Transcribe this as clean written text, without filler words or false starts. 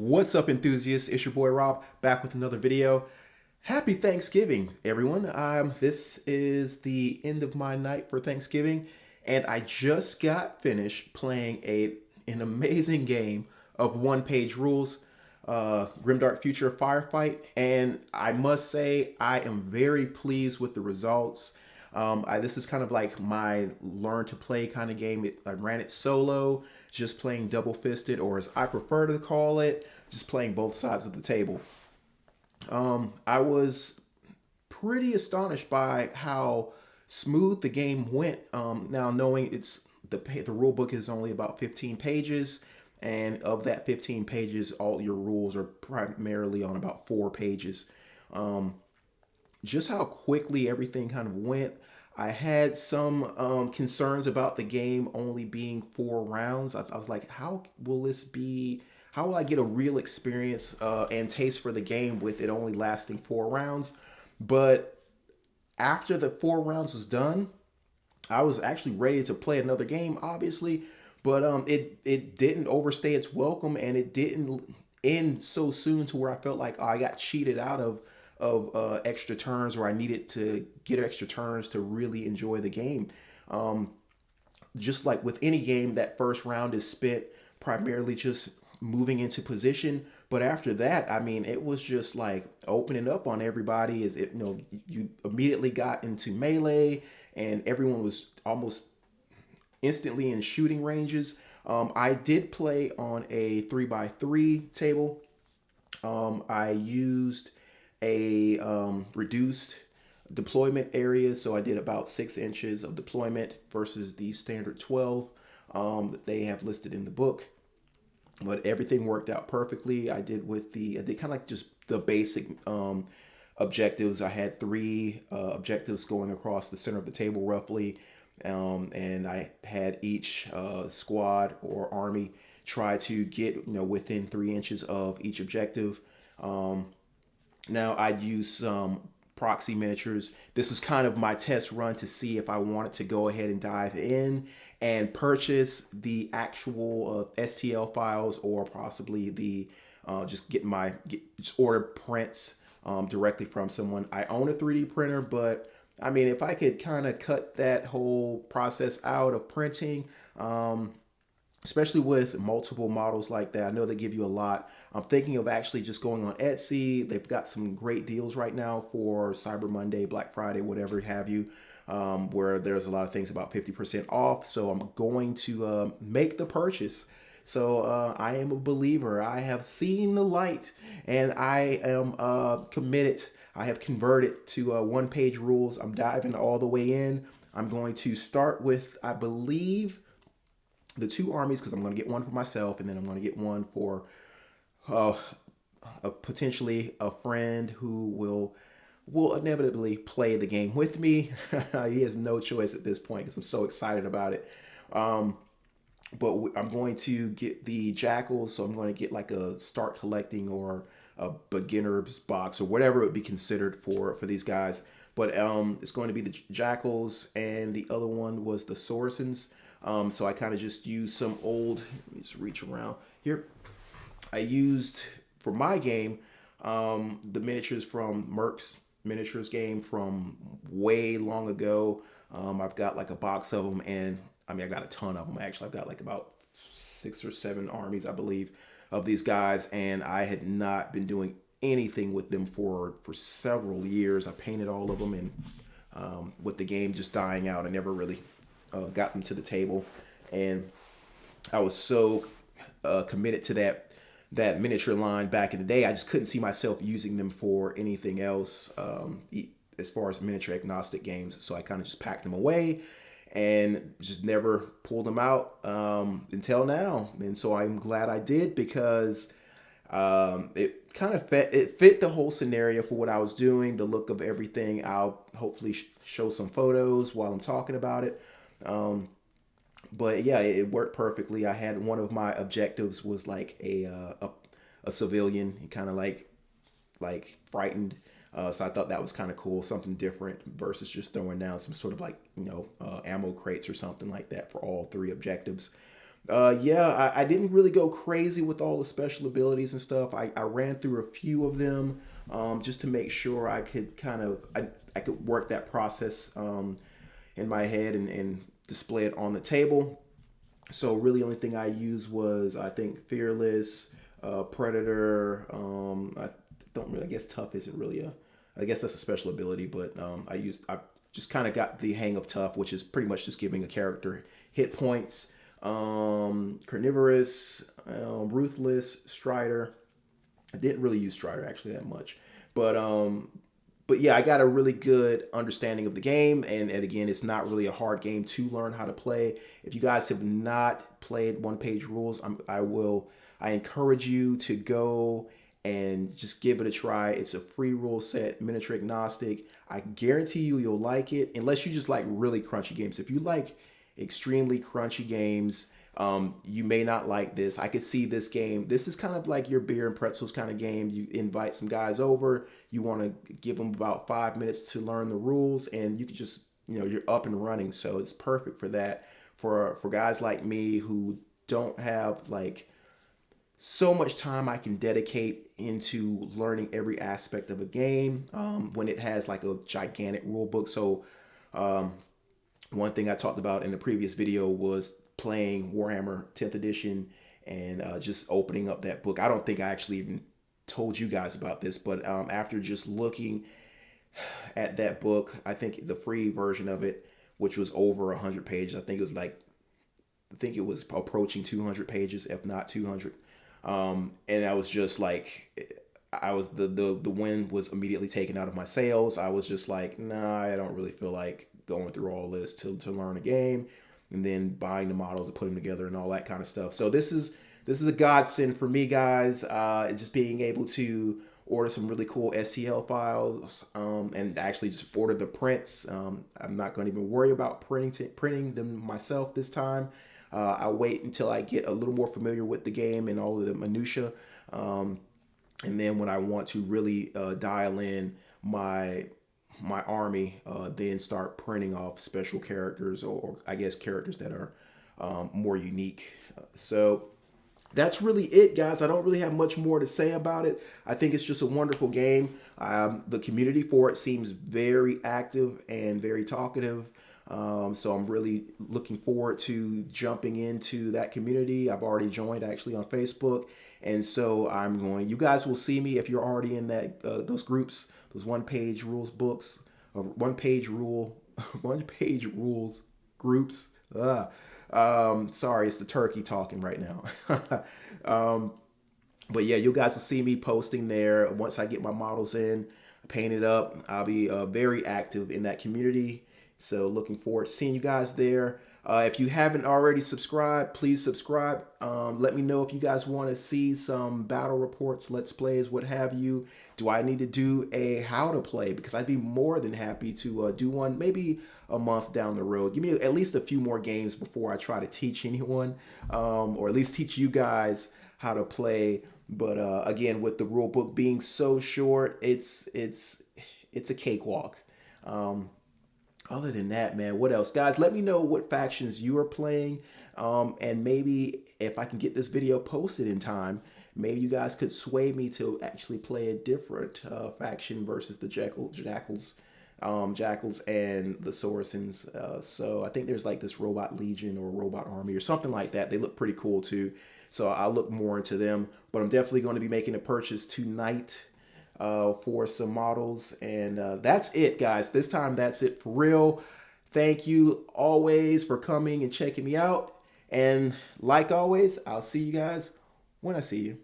What's up, enthusiasts? It's your boy Rob back with another video. Happy Thanksgiving, everyone. This is the end of my night for Thanksgiving, and I just got finished playing an amazing game of one-page rules, Grimdark Future Firefight, and I must say I am very pleased with the results. This is kind of like my learn to play kind of game. I ran it solo, just playing double fisted, or as I prefer to call it, just playing both sides of the table. I was pretty astonished by how smooth the game went. Now knowing the rule book is only about 15 pages, and of that 15 pages, all your rules are primarily on about 4 pages. Just how quickly everything kind of went. I had some concerns about the game only being 4 rounds. I was like, how will this be? How will I get a real experience and taste for the game with it only lasting 4 rounds? But after the 4 rounds was done, I was actually ready to play another game, obviously. But it didn't overstay its welcome, and it didn't end so soon to where I felt like I got cheated out of extra turns, or I needed to get extra turns to really enjoy the game. Just like with any game, that first round is spent primarily just moving into position. But after that, I mean, it was just like opening up on everybody. You immediately got into melee, and everyone was almost instantly in shooting ranges. I did play on a 3x3 table. I used a reduced deployment area, so I did about 6 inches of deployment versus the standard 12 that they have listed in the book. But everything worked out perfectly. I did kind of like just the basic objectives. I had 3 objectives going across the center of the table roughly, and I had each squad or army try to get within 3 inches of each objective. Now I'd use some proxy miniatures. This was kind of my test run to see if I wanted to go ahead and dive in and purchase the actual STL files, or possibly the just order prints directly from someone. I own a 3D printer, but I mean, if I could kind of cut that whole process out of printing, especially with multiple models like that, I know they give you a lot. I'm thinking of actually just going on Etsy. They've got some great deals right now for Cyber Monday, Black Friday, whatever have you, where there's a lot of things about 50% off. So I'm going to make the purchase. So I am a believer. I have seen the light, and I am committed. I have converted to one-page rules. I'm diving all the way in. I'm going to start with, I believe, the 2 armies, because I'm going to get one for myself, and then I'm going to get one for potentially a friend who will inevitably play the game with me. He has no choice at this point because I'm so excited about it. But I'm going to get the jackals, so I'm going to get like a start collecting or a beginner's box or whatever it would be considered for these guys. But it's going to be the jackals, and the other one was the Sorsons. So I kind of just used some old, let me just reach around here. I used, for my game, the miniatures from Merck's miniatures game from way long ago. I've got like a box of them, and I mean, I got a ton of them actually. I've got like about 6 or 7 armies, I believe, of these guys, and I had not been doing anything with them for several years. I painted all of them, and with the game just dying out, I never really got them to the table, and I was so committed to that miniature line back in the day. I just couldn't see myself using them for anything else as far as miniature agnostic games. So I kind of just packed them away and just never pulled them out until now. And so I'm glad I did, because it kind of fit the whole scenario for what I was doing, the look of everything. I'll hopefully show some photos while I'm talking about it. But yeah, it worked perfectly. I had one of my objectives was like a civilian, kind of like frightened. So I thought that was kind of cool, something different versus just throwing down some sort of like ammo crates or something like that for all 3 objectives. Yeah, I didn't really go crazy with all the special abilities and stuff. I ran through a few of them just to make sure I could I could work that process in my head and display it on the table. So really, only thing I used was, I think, Fearless, Predator. I don't really. I guess Tough isn't really a. I guess that's a special ability, but I just kind of got the hang of Tough, which is pretty much just giving a character hit points. Carnivorous, Ruthless, Strider. I didn't really use Strider actually that much, but yeah, I got a really good understanding of the game, and again, it's not really a hard game to learn how to play. If you guys have not played One Page Rules, I encourage you to go and just give it a try. It's a free rule set, miniature agnostic. I guarantee you'll like it, unless you just like really crunchy games. If you like extremely crunchy games, you may not like this. I could see this game. This is kind of like your beer and pretzels kind of game. You invite some guys over. You want to give them about 5 minutes to learn the rules, and you can just, you're up and running. So it's perfect for that. For guys like me who don't have like so much time I can dedicate into learning every aspect of a game, when it has like a gigantic rule book. So one thing I talked about in the previous video was playing Warhammer 10th edition and just opening up that book. I don't think I actually even told you guys about this, but after just looking at that book, I think the free version of it, which was over 100 pages, I think it was approaching 200 pages, if not 200. And I was just like, the wind was immediately taken out of my sails. I was just like, nah, I don't really feel like going through all this to learn a game, and then buying the models and putting them together and all that kind of stuff. So this is a godsend for me, guys. Just being able to order some really cool STL files, and actually just order the prints. I'm not going to even worry about printing them myself this time. I'll wait until I get a little more familiar with the game and all of the minutia, and then when I want to really dial in my army, then start printing off special characters, or I guess characters that are more unique. So that's really it, guys. I don't really have much more to say about it. I think it's just a wonderful game. The community for it seems very active and very talkative. So I'm really looking forward to jumping into that community. I've already joined actually on Facebook. And so you guys will see me if you're already in those groups, those one-page rules books, or one-page rules groups. Sorry, it's the turkey talking right now. But yeah, you guys will see me posting there. Once I get my models in, painted up, I'll be very active in that community. So looking forward to seeing you guys there. If you haven't already subscribed, please subscribe. Let me know if you guys want to see some battle reports, let's plays, what have you. Do I need to do a how to play? Because I'd be more than happy to do one maybe a month down the road. Give me at least a few more games before I try to teach anyone, or at least teach you guys how to play. But again, with the rule book being so short, it's a cakewalk. Other than that, man, what else? Guys, let me know what factions you are playing. And maybe if I can get this video posted in time, maybe you guys could sway me to actually play a different faction versus the Jackals and the Sorasens. So I think there's like this Robot Legion or Robot Army or something like that. They look pretty cool too. So I'll look more into them. But I'm definitely going to be making a purchase tonight for some models, and that's it, guys. This time that's it for real. Thank you always for coming and checking me out, and like always, I'll see you guys when I see you.